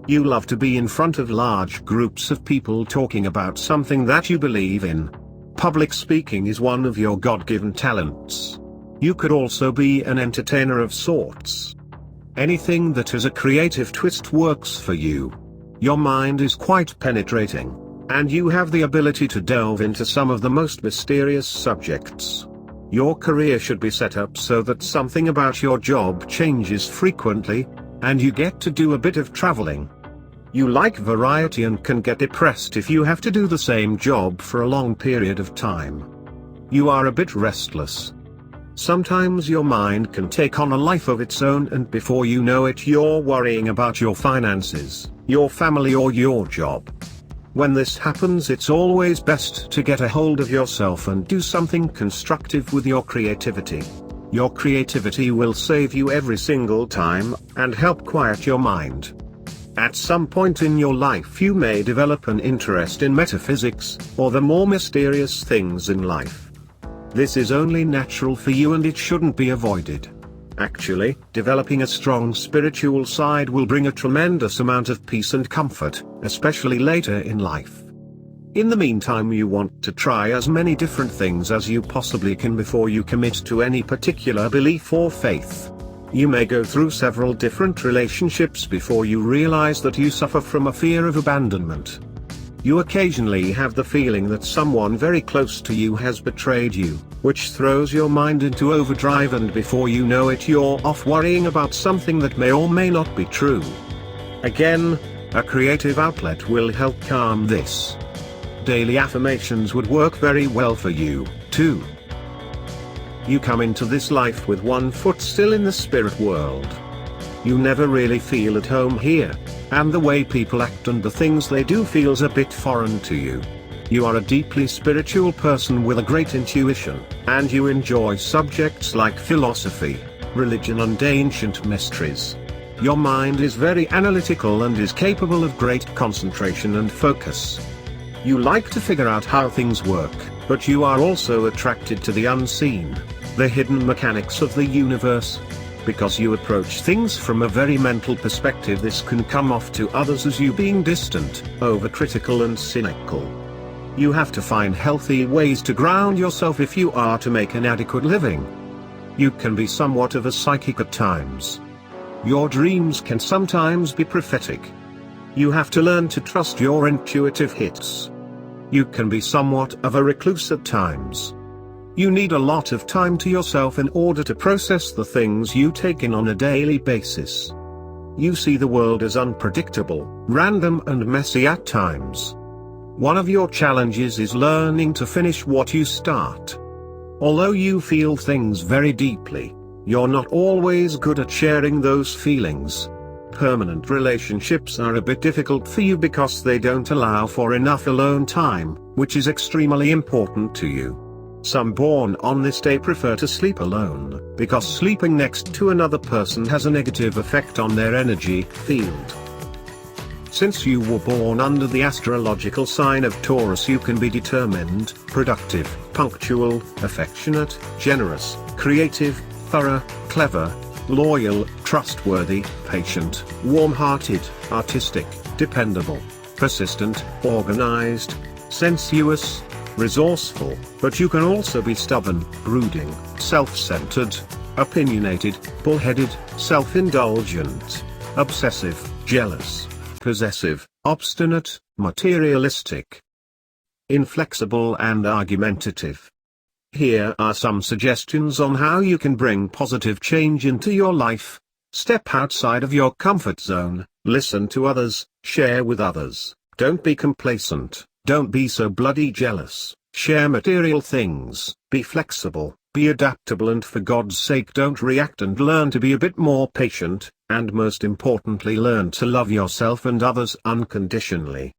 You love to be in front of large groups of people talking about something that you believe in. Public speaking is one of your God-given talents. You could also be an entertainer of sorts. Anything that has a creative twist works for you. Your mind is quite penetrating, and you have the ability to delve into some of the most mysterious subjects. Your career should be set up so that something about your job changes frequently, and you get to do a bit of traveling. You like variety and can get depressed if you have to do the same job for a long period of time. You are a bit restless. Sometimes your mind can take on a life of its own, and before you know it you're worrying about your finances, your family or your job. When this happens, it's always best to get a hold of yourself and do something constructive with your creativity. Your creativity will save you every single time, and help quiet your mind. At some point in your life you may develop an interest in metaphysics, or the more mysterious things in life. This is only natural for you and it shouldn't be avoided. Actually, developing a strong spiritual side will bring a tremendous amount of peace and comfort, especially later in life. In the meantime, you want to try as many different things as you possibly can before you commit to any particular belief or faith. You may go through several different relationships before you realize that you suffer from a fear of abandonment. You occasionally have the feeling that someone very close to you has betrayed you, which throws your mind into overdrive, and before you know it you're off worrying about something that may or may not be true. Again, a creative outlet will help calm this. Daily affirmations would work very well for you, too. You come into this life with one foot still in the spirit world. You never really feel at home here, and the way people act and the things they do feels a bit foreign to you. You are a deeply spiritual person with a great intuition, and you enjoy subjects like philosophy, religion and ancient mysteries. Your mind is very analytical and is capable of great concentration and focus. You like to figure out how things work, but you are also attracted to the unseen, the hidden mechanics of the universe. Because you approach things from a very mental perspective, this can come off to others as you being distant, overcritical and cynical. You have to find healthy ways to ground yourself if you are to make an adequate living. You can be somewhat of a psychic at times. Your dreams can sometimes be prophetic. You have to learn to trust your intuitive hits. You can be somewhat of a recluse at times. You need a lot of time to yourself in order to process the things you take in on a daily basis. You see the world as unpredictable, random and messy at times. One of your challenges is learning to finish what you start. Although you feel things very deeply, you're not always good at sharing those feelings. Permanent relationships are a bit difficult for you because they don't allow for enough alone time, which is extremely important to you. Some born on this day prefer to sleep alone, because sleeping next to another person has a negative effect on their energy field. Since you were born under the astrological sign of Taurus, you can be determined, productive, punctual, affectionate, generous, creative, thorough, clever, loyal, trustworthy, patient, warm-hearted, artistic, dependable, persistent, organized, sensuous, resourceful, but you can also be stubborn, brooding, self-centered, opinionated, bullheaded, self-indulgent, obsessive, jealous, possessive, obstinate, materialistic, inflexible and argumentative. Here are some suggestions on how you can bring positive change into your life. Step outside of your comfort zone, listen to others, share with others, don't be complacent. Don't be so bloody jealous, share material things, be flexible, be adaptable, and for God's sake don't react, and learn to be a bit more patient, and most importantly learn to love yourself and others unconditionally.